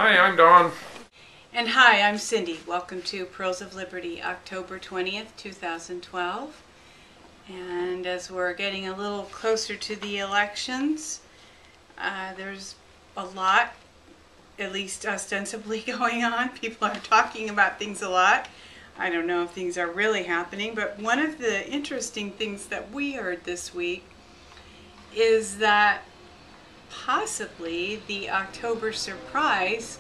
Hi, I'm Don. And hi, I'm Cindy. Welcome to Pearls of Liberty, October 20th, 2012. And as we're getting a little closer to the elections, there's a lot, at least ostensibly, going on. People are talking about things a lot. I don't know if things are really happening, but one of the interesting things that we heard this week is that possibly the October surprise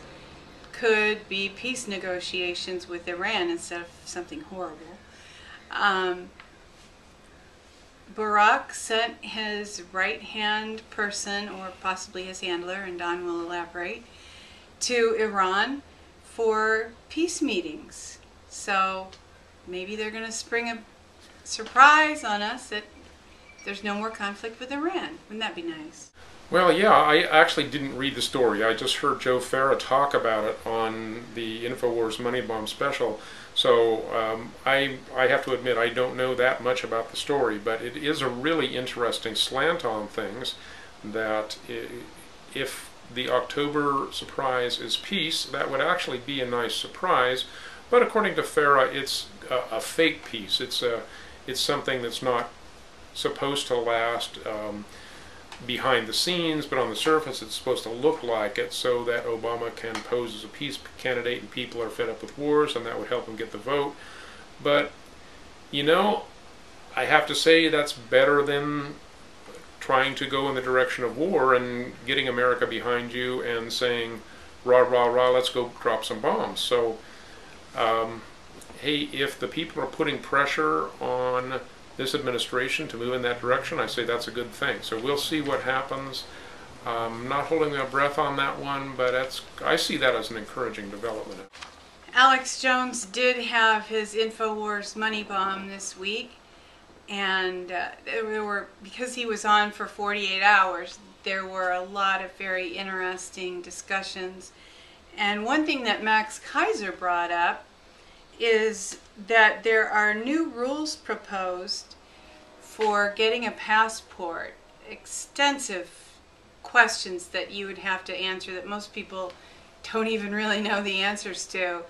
could be peace negotiations with Iran instead of something horrible. Barack sent his right-hand person, or possibly his handler, and Don will elaborate, to Iran for peace meetings. So maybe they're going to spring a surprise on us that there's no more conflict with Iran. Wouldn't that be nice? Well, yeah, I actually didn't read the story. I just heard Joe Farah talk about it on the InfoWars Money Bomb special. So I have to admit I don't know that much about the story, but it is a really interesting slant on things that if the October surprise is peace, that would actually be a nice surprise. But according to Farah, it's a fake peace. It's something that's not supposed to last behind the scenes, but on the surface it's supposed to look like it so that Obama can pose as a peace candidate and people are fed up with wars and that would help him get the vote. But, you know, I have to say that's better than trying to go in the direction of war and getting America behind you and saying, rah, rah, rah, let's go drop some bombs. So, hey, if the people are putting pressure on this administration to move in that direction, I say that's a good thing. So we'll see what happens. Not holding my breath on that one, but I see that as an encouraging development. Alex Jones did have his InfoWars Money Bomb this week, and because he was on for 48 hours, there were a lot of very interesting discussions. And one thing that Max Kaiser brought up is that there are new rules proposed for getting a passport. Extensive questions that you would have to answer that most people don't even really know the answers to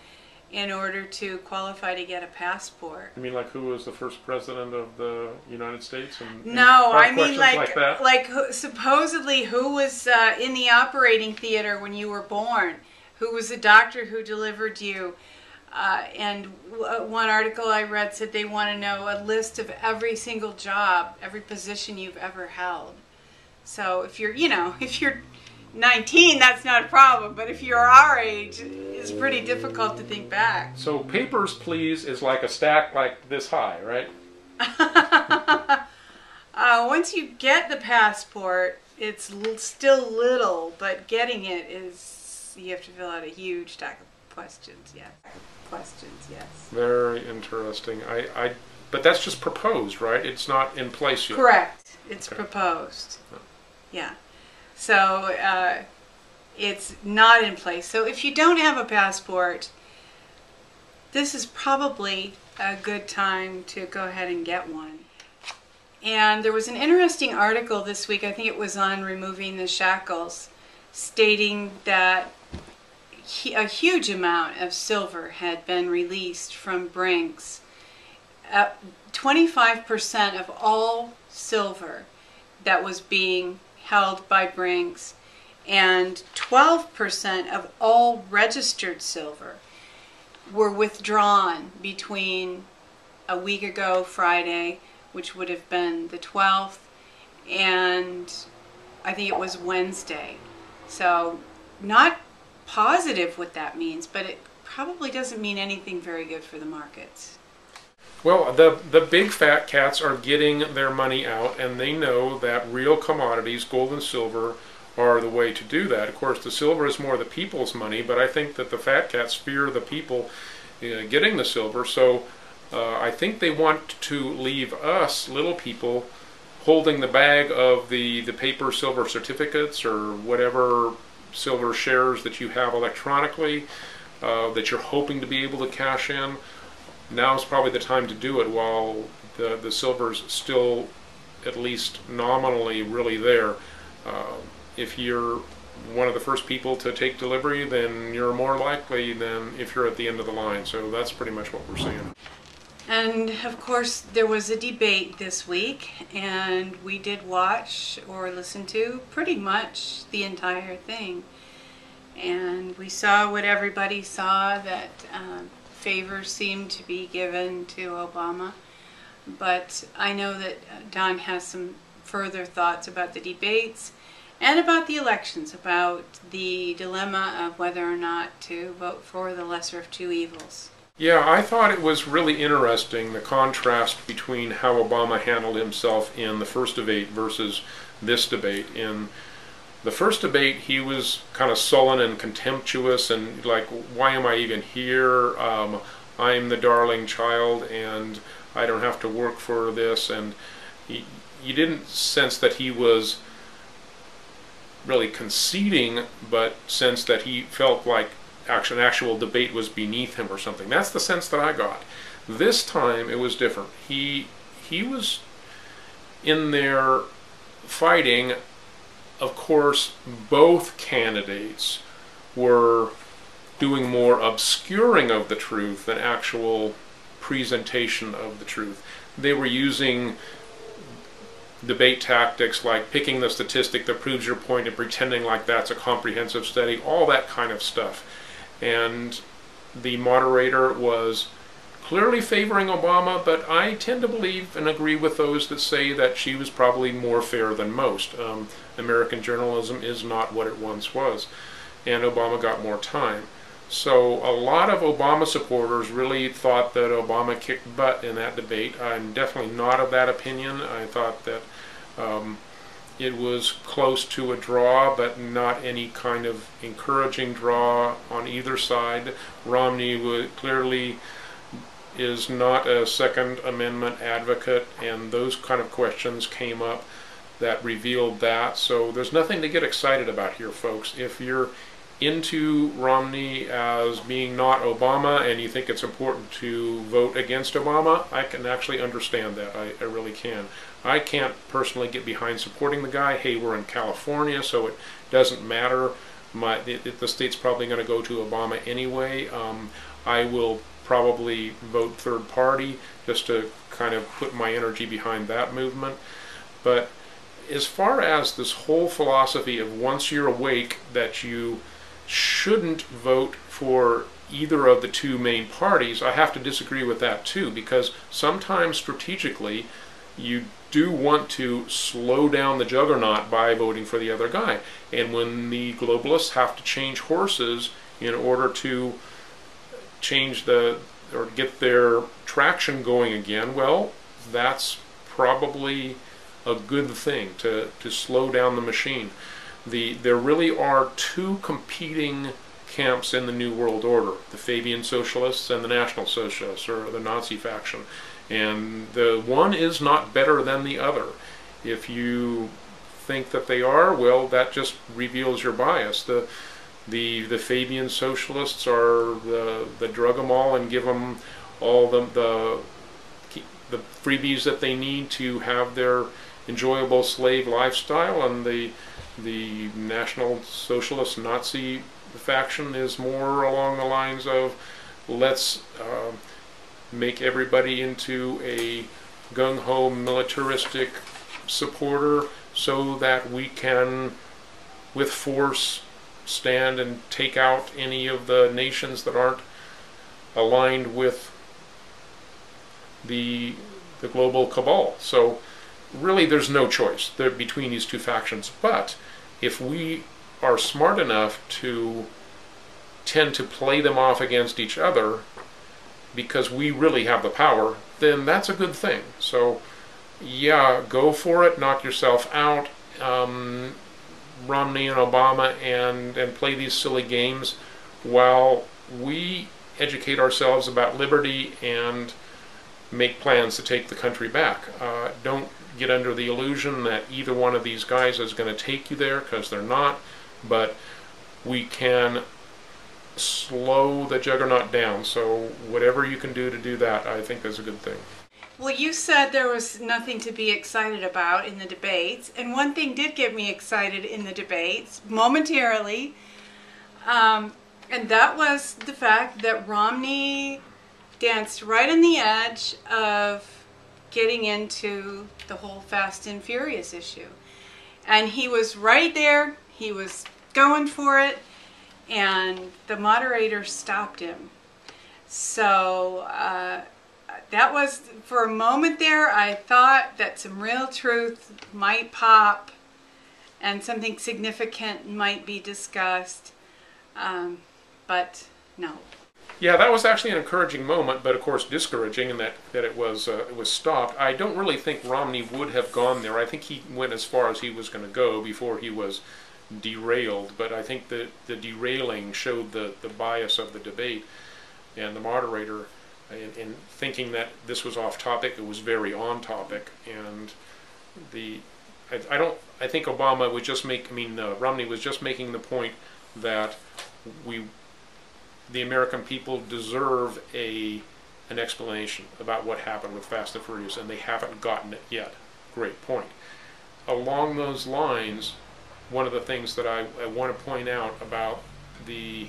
in order to qualify to get a passport. You mean like who was the first president of the United States? No, I mean like supposedly who was in the operating theater when you were born, who was the doctor who delivered you. And one article I read said they want to know a list of every single job, every position you've ever held. So if you're, if you're 19, that's not a problem. But if you're our age, it's pretty difficult to think back. So papers, please, is like a stack like this high, right? Once you get the passport, it's still little, but getting it is, you have to fill out a huge stack of questions, yes. Very interesting. But that's just proposed, right? It's not in place yet. Correct. It's proposed. Oh. Yeah. So it's not in place. So if you don't have a passport, this is probably a good time to go ahead and get one. And there was an interesting article this week, I think it was on Removing the Shackles, stating that a huge amount of silver had been released from Brinks. 25% of all silver that was being held by Brinks and 12% of all registered silver were withdrawn between a week ago Friday, which would have been the 12th, and I think it was Wednesday. So not positive what that means, but it probably doesn't mean anything very good for the markets. Well, the big fat cats are getting their money out, and they know that real commodities, gold and silver, are the way to do that. Of course, the silver is more the people's money, but I think that the fat cats fear the people getting the silver, so I think they want to leave us, little people, holding the bag of the paper silver certificates or whatever silver shares that you have electronically that you're hoping to be able to cash in. Now is probably the time to do it while the silver's still at least nominally really there. If you're one of the first people to take delivery, then you're more likely than if you're at the end of the line. So that's pretty much what we're seeing. And of course, there was a debate this week, and we did watch or listen to pretty much the entire thing. And we saw what everybody saw, that favors seemed to be given to Obama. But I know that Don has some further thoughts about the debates and about the elections, about the dilemma of whether or not to vote for the lesser of two evils. Yeah, I thought it was really interesting, the contrast between how Obama handled himself in the first debate versus this debate. In the first debate, he was kind of sullen and contemptuous and like, why am I even here? I'm the darling child and I don't have to work for this. And you didn't sense that he was really conceding, but sense that he felt like an actual debate was beneath him or something. That's the sense that I got. This time it was different. He was in there fighting. Of course, both candidates were doing more obscuring of the truth than actual presentation of the truth. They were using debate tactics like picking the statistic that proves your point and pretending like that's a comprehensive study, all that kind of stuff. And the moderator was clearly favoring Obama, but I tend to believe and agree with those that say that she was probably more fair than most. American journalism is not what it once was, and Obama got more time. So a lot of Obama supporters really thought that Obama kicked butt in that debate. I'm definitely not of that opinion. I thought that it was close to a draw, but not any kind of encouraging draw on either side. Romney clearly is not a Second Amendment advocate, and those kind of questions came up that revealed that. So there's nothing to get excited about here, folks. If you're into Romney as being not Obama and you think it's important to vote against Obama, I can actually understand that. I really can. I can't personally get behind supporting the guy. Hey, we're in California, so it doesn't matter. The state's probably going to go to Obama anyway. I will probably vote third party just to kind of put my energy behind that movement. But as far as this whole philosophy of once you're awake that you shouldn't vote for either of the two main parties, I have to disagree with that too, because sometimes strategically you do want to slow down the juggernaut by voting for the other guy. And when the globalists have to change horses in order to change or get their traction going again, well, that's probably a good thing to slow down the machine. There really are two competing camps in the New World Order, the Fabian Socialists and the National Socialists, or the Nazi faction. And the one is not better than the other. If you think that they are, well, that just reveals your bias. The Fabian Socialists are the drug them all and give them all the freebies that they need to have their enjoyable slave lifestyle, and the National Socialist Nazi faction is more along the lines of let's make everybody into a gung-ho militaristic supporter so that we can with force stand and take out any of the nations that aren't aligned with the global cabal. So really there's no choice between these two factions. But if we are smart enough to tend to play them off against each other because we really have the power, then that's a good thing. So yeah, go for it, knock yourself out, Romney and Obama, and play these silly games while we educate ourselves about liberty and make plans to take the country back. Don't get under the illusion that either one of these guys is going to take you there, because they're not, but we can slow the juggernaut down. So whatever you can do to do that, I think is a good thing. Well, you said there was nothing to be excited about in the debates, and one thing did get me excited in the debates, momentarily, and that was the fact that Romney danced right on the edge of getting into the whole Fast and Furious issue. And he was right there, he was going for it, and the moderator stopped him. So that was, for a moment there, I thought that some real truth might pop and something significant might be discussed, but no. Yeah, that was actually an encouraging moment, but of course discouraging in that it was stopped. I don't really think Romney would have gone there. I think he went as far as he was going to go before he was derailed, but I think the derailing showed the bias of the debate, and the moderator, in thinking that this was off topic, it was very on topic, and I think Obama was just Romney was just making the point that the American people deserve an explanation about what happened with Fast and Furious, and they haven't gotten it yet. Great point. Along those lines, one of the things that I want to point out about the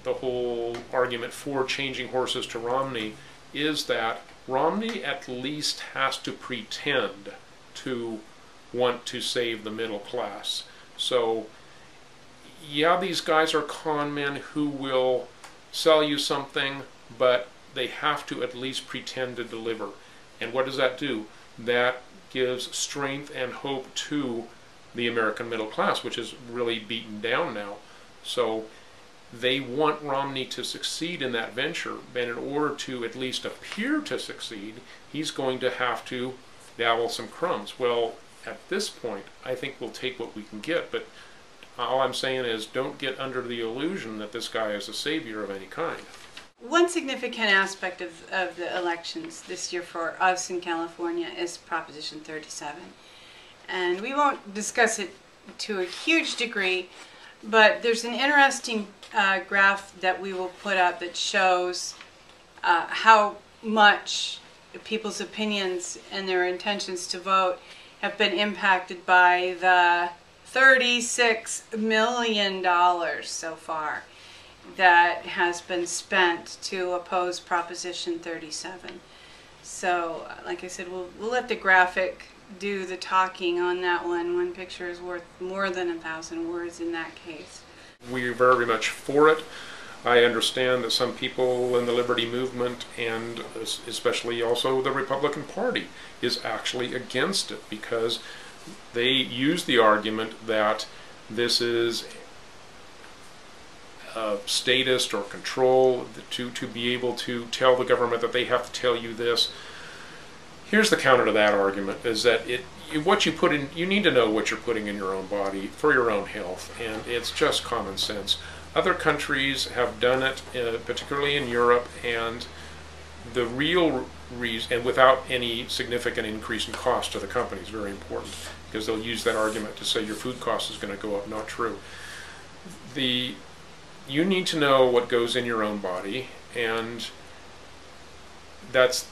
whole argument for changing horses to Romney is that Romney at least has to pretend to want to save the middle class. So yeah, these guys are con men who will sell you something, but they have to at least pretend to deliver. And what does that do? That gives strength and hope to the American middle class, which is really beaten down now. So they want Romney to succeed in that venture, and in order to at least appear to succeed, he's going to have to dabble some crumbs. Well, at this point, I think we'll take what we can get, but all I'm saying is don't get under the illusion that this guy is a savior of any kind. One significant aspect of the elections this year for us in California is Proposition 37. And we won't discuss it to a huge degree, but there's an interesting graph that we will put up that shows how much people's opinions and their intentions to vote have been impacted by the $36 million so far that has been spent to oppose Proposition 37. So, like I said, we'll let the graphic do the talking on that one. One picture is worth more than 1,000 words in that case. We're very much for it. I understand that some people in the liberty movement, and especially also the Republican Party, is actually against it because they use the argument that this is statist or control to be able to tell the government that they have to tell you this. Here's the counter to that argument, is that what you put in, you need to know what you're putting in your own body for your own health, and it's just common sense. Other countries have done it, particularly in Europe, and the real reason, and without any significant increase in cost to the company, is very important, because they'll use that argument to say your food cost is going to go up. Not true. You need to know what goes in your own body, and that's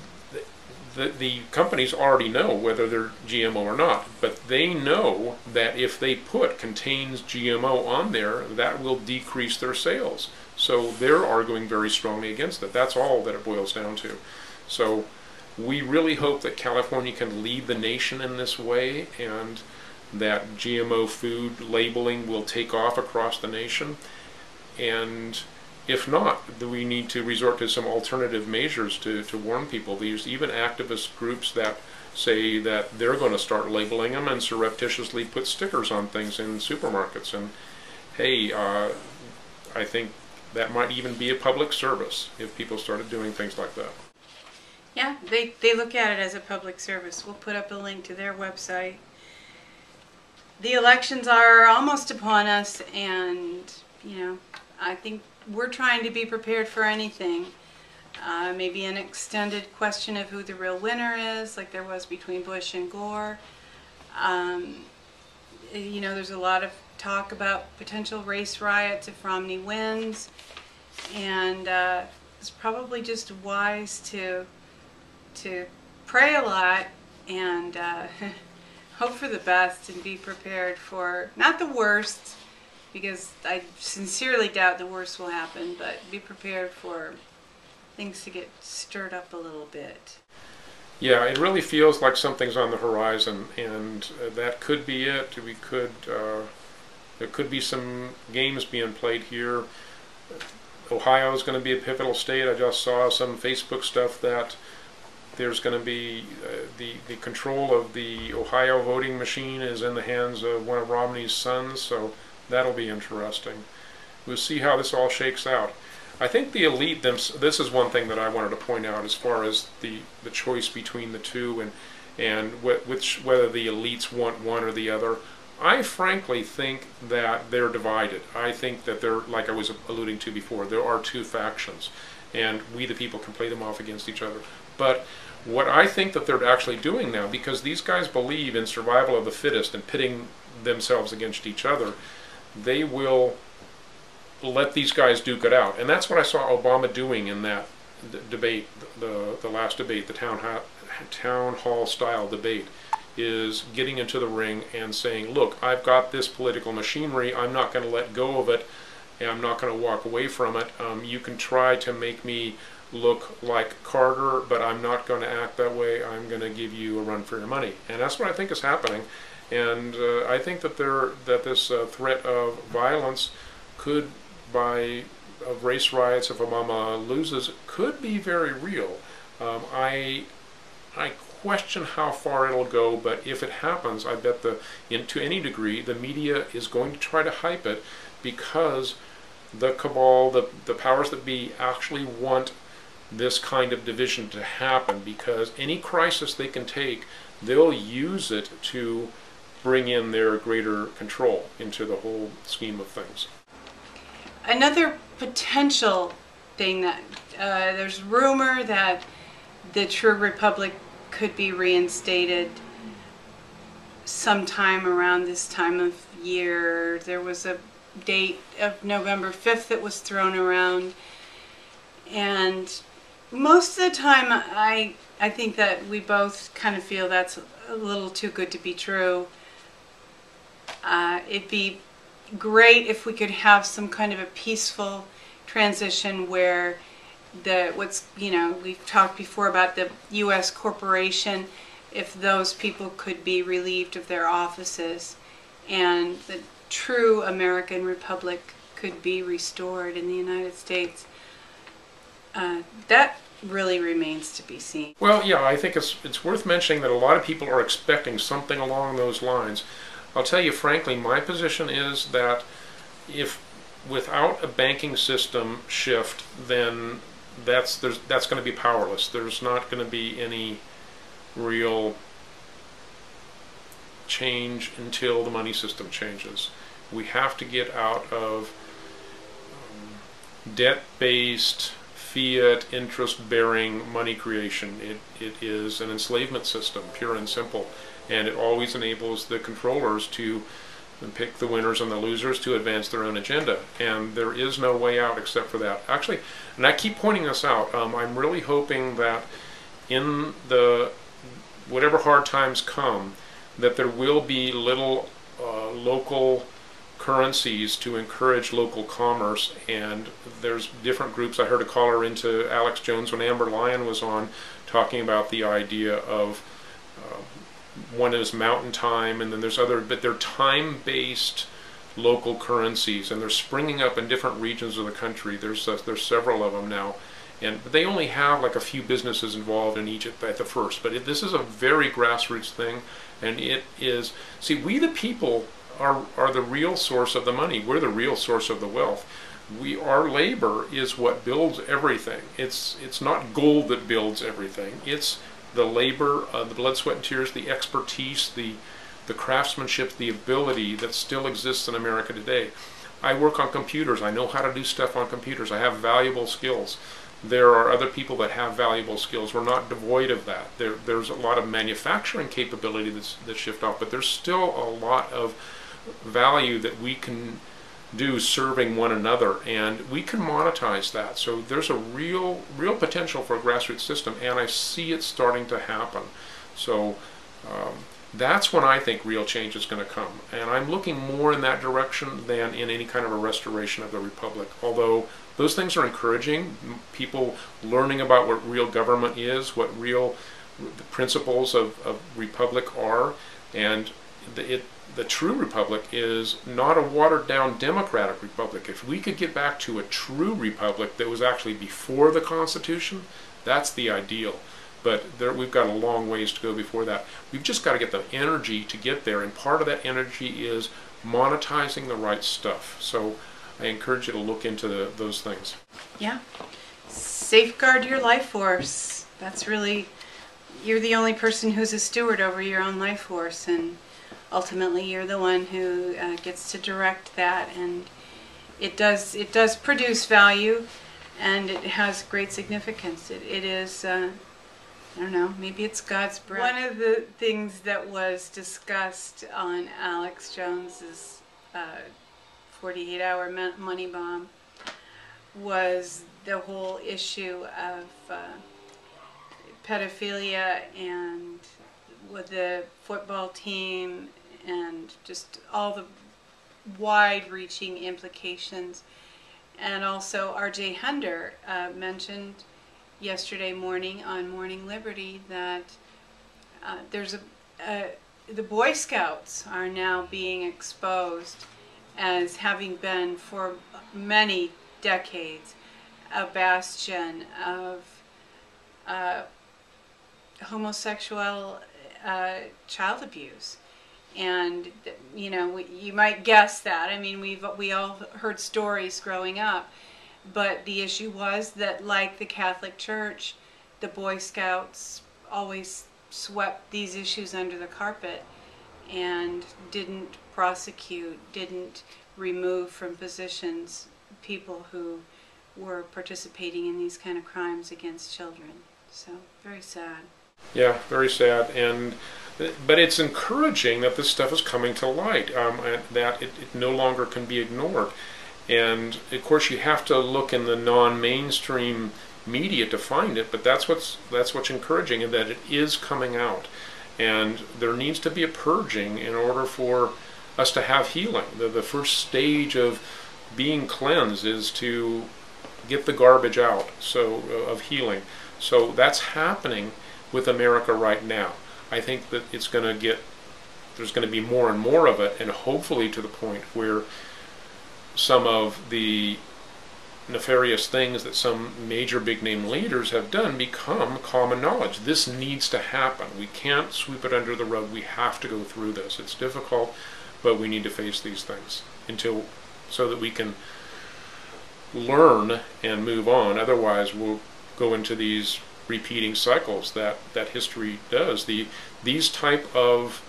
the companies already know whether they're GMO or not, but they know that if they put contains GMO on there, that will decrease their sales. So they're arguing very strongly against it. That's all that it boils down to. So we really hope that California can lead the nation in this way, and that GMO food labeling will take off across the nation. And if not, we need to resort to some alternative measures to warn people. There's even activist groups that say that they're going to start labeling them and surreptitiously put stickers on things in supermarkets. And hey, I think that might even be a public service if people started doing things like that. Yeah, they look at it as a public service. We'll put up a link to their website. The elections are almost upon us, and I think we're trying to be prepared for anything. Maybe an extended question of who the real winner is, like there was between Bush and Gore. There's a lot of talk about potential race riots if Romney wins, and it's probably just wise to to pray a lot and hope for the best and be prepared for, not the worst, because I sincerely doubt the worst will happen, but be prepared for things to get stirred up a little bit. Yeah, it really feels like something's on the horizon, and that could be it. There could be some games being played here. Ohio is going to be a pivotal state. I just saw some Facebook stuff that there's going to be the control of the Ohio voting machine is in the hands of one of Romney's sons, so that'll be interesting. We'll see how this all shakes out. I think the elite, this is one thing that I wanted to point out as far as the choice between the two and whether the elites want one or the other. I frankly think that they're divided. I think that they're, like I was alluding to before, there are two factions, and we the people can play them off against each other. But what I think that they're actually doing now, because these guys believe in survival of the fittest and pitting themselves against each other, they will let these guys duke it out. And that's what I saw Obama doing in that debate, the last debate, the town hall style debate, is getting into the ring and saying, look, I've got this political machinery, I'm not going to let go of it, and I'm not going to walk away from it. You can try to make me look like Carter, but I'm not going to act that way. I'm going to give you a run for your money. And that's what I think is happening. And I think that this threat of violence could, of race riots, if Obama loses, could be very real. I question how far it'll go, but if it happens, I bet to any degree, the media is going to try to hype it, because the cabal, the powers that be, actually want this kind of division to happen, because any crisis they can take, they'll use it to bring in their greater control into the whole scheme of things. Another potential thing that there's rumor that the True Republic could be reinstated sometime around this time of year. There was a date of November 5th that was thrown around, and most of the time I think that we both kind of feel that's a little too good to be true. It'd be great if we could have some kind of a peaceful transition where we've talked before about the U.S. corporation, if those people could be relieved of their offices and the true American Republic could be restored in the United States. That really remains to be seen. Well, yeah, I think it's worth mentioning that a lot of people are expecting something along those lines. I'll tell you frankly, my position is that if without a banking system shift, then that's going to be powerless. There's not going to be any real change until the money system changes. We have to get out of debt-based, fiat, interest-bearing money creation. It is an enslavement system, pure and simple, and it always enables the controllers to pick the winners and the losers to advance their own agenda, and there is no way out except for that. Actually, and I keep pointing this out, I'm really hoping that in whatever hard times come, that there will be little local currencies to encourage local commerce, and there's different groups. I heard a caller into Alex Jones when Amber Lyon was on, talking about the idea of one is mountain time, and then there's other, but they're time-based local currencies, and they're springing up in different regions of the country. There's several of them now, but they only have like a few businesses involved in each at the first. But this is a very grassroots thing, and it is. See, we the people are the real source of the money. We're the real source of the wealth. Our labor is what builds everything. It's not gold that builds everything. It's the labor, the blood, sweat, and tears, the expertise, the craftsmanship, the ability that still exists in America today. I work on computers. I know how to do stuff on computers. I have valuable skills. There are other people that have valuable skills. We're not devoid of that. There's a lot of manufacturing capability that's shift off, but there's still a lot of value that we can do serving one another, and we can monetize that. So there's a real potential for a grassroots system, and I see it starting to happen. So that's when I think real change is going to come, and I'm looking more in that direction than in any kind of a restoration of the republic. Although those things are encouraging, people learning about what real government is, what real the principles of republic are, and the true republic is not a watered-down democratic republic. If we could get back to a true republic that was actually before the Constitution, that's the ideal. But we've got a long ways to go before that. We've just got to get the energy to get there, and part of that energy is monetizing the right stuff. So I encourage you to look into those things. Yeah. Safeguard your life force. That's really, you're the only person who's a steward over your own life force, and ultimately you're the one who gets to direct that, and it does produce value, and it has great significance. It is, I don't know, maybe it's God's breath. One of the things that was discussed on Alex Jones's 48-hour money bomb was the whole issue of pedophilia, and with the football team, and just all the wide-reaching implications. And also R.J. Hunter mentioned yesterday morning on Morning Liberty that there's the Boyscouts are now being exposed as having been for many decades a bastion of homosexual child abuse. And you know, you might guess that. I mean, we all heard stories growing up, but the issue was that, like the Catholic Church, the Boy Scouts always swept these issues under the carpet and didn't prosecute, didn't remove from positions people who were participating in these kind of crimes against children. So very sad. Yeah, very sad. But it's encouraging that this stuff is coming to light, that it no longer can be ignored. And of course you have to look in the non-mainstream media to find it, but that's what's encouraging, and that it is coming out. And there needs to be a purging in order for us to have healing. The first stage of being cleansed is to get the garbage out, so of healing. So that's happening with America right now. I think that there's going to be more and more of it, and hopefully to the point where some of the nefarious things that some major big name leaders have done become common knowledge. This needs to happen. We can't sweep it under the rug. We have to go through this. It's difficult, but we need to face these things so that we can learn and move on. Otherwise we'll go into these repeating cycles that history does. These type of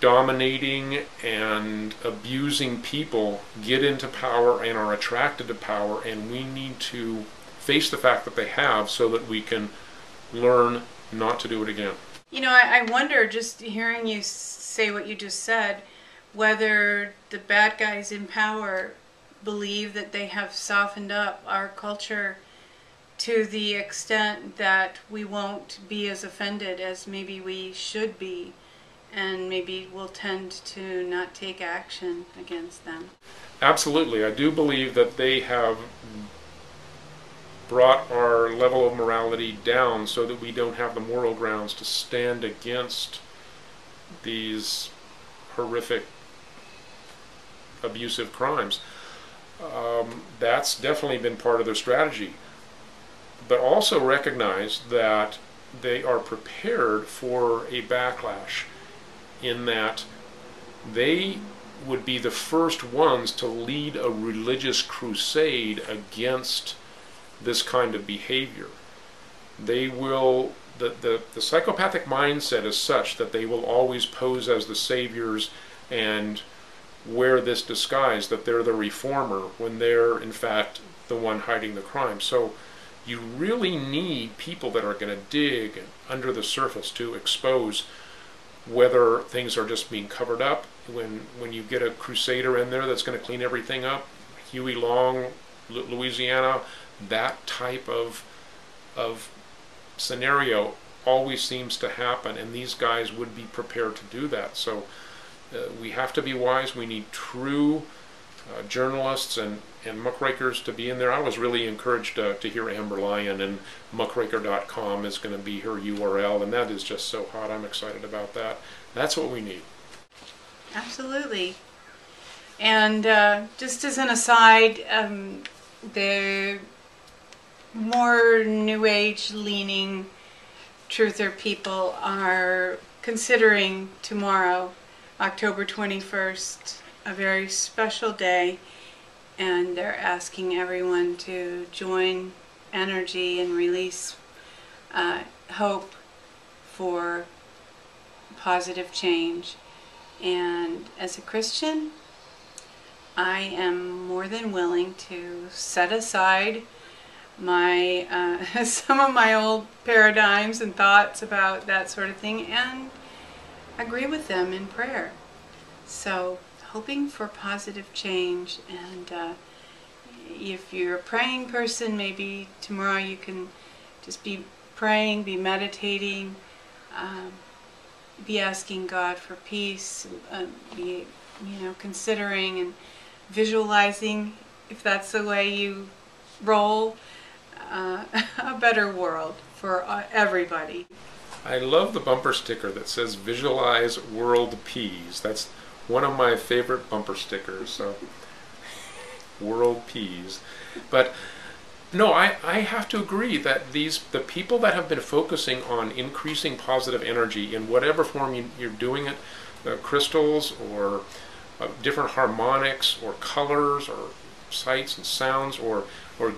dominating and abusing people get into power and are attracted to power, and we need to face the fact that they have, so that we can learn not to do it again. You know, I wonder, just hearing you say what you just said, whether the bad guys in power believe that they have softened up our culture to the extent that we won't be as offended as maybe we should be, and maybe we'll tend to not take action against them. Absolutely. I do believe that they have brought our level of morality down so that we don't have the moral grounds to stand against these horrific abusive crimes. That's definitely been part of their strategy. But also recognize that they are prepared for a backlash, in that they would be the first ones to lead a religious crusade against this kind of behavior. They will, the psychopathic mindset is such that they will always pose as the saviors and wear this disguise that they're the reformer, when they're in fact the one hiding the crime. So you really need people that are going to dig under the surface to expose whether things are just being covered up. When you get a crusader in there that's going to clean everything up, Huey Long, Louisiana, that type of scenario always seems to happen, and these guys would be prepared to do that. So we have to be wise. We need true journalists and muckrakers to be in there. I was really encouraged to hear Amber Lyon, and muckraker.com is going to be her URL, and that is just so hot. I'm excited about that. That's what we need. Absolutely. And just as an aside, the more New Age leaning truther people are considering tomorrow, October 21st, a very special day, and they're asking everyone to join energy and release hope for positive change. And as a Christian, I am more than willing to set aside my some of my old paradigms and thoughts about that sort of thing and agree with them in prayer. So, hoping for positive change, and if you're a praying person, maybe tomorrow you can just be praying, be meditating, be asking God for peace, be considering and visualizing, if that's the way you roll, a better world for everybody. I love the bumper sticker that says "Visualize World Peace." That's one of my favorite bumper stickers. So, world peace. But no, I have to agree that the people that have been focusing on increasing positive energy in whatever form you're doing it, crystals or different harmonics or colors or sights and sounds or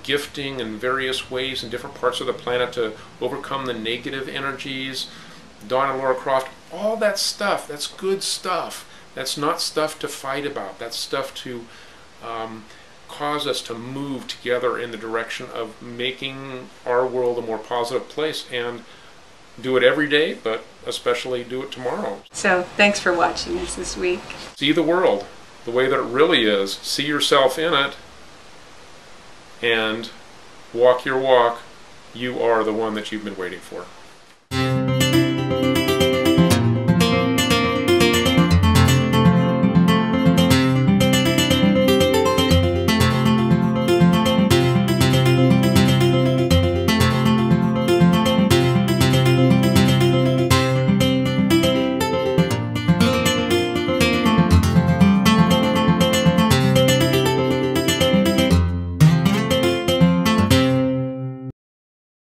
gifting in various ways in different parts of the planet to overcome the negative energies, Dawn and Laura Croft, all that stuff, that's good stuff. That's not stuff to fight about. That's stuff to cause us to move together in the direction of making our world a more positive place, and do it every day, but especially do it tomorrow. So thanks for watching us this week. See the world the way that it really is. See yourself in it, and walk your walk. You are the one that you've been waiting for.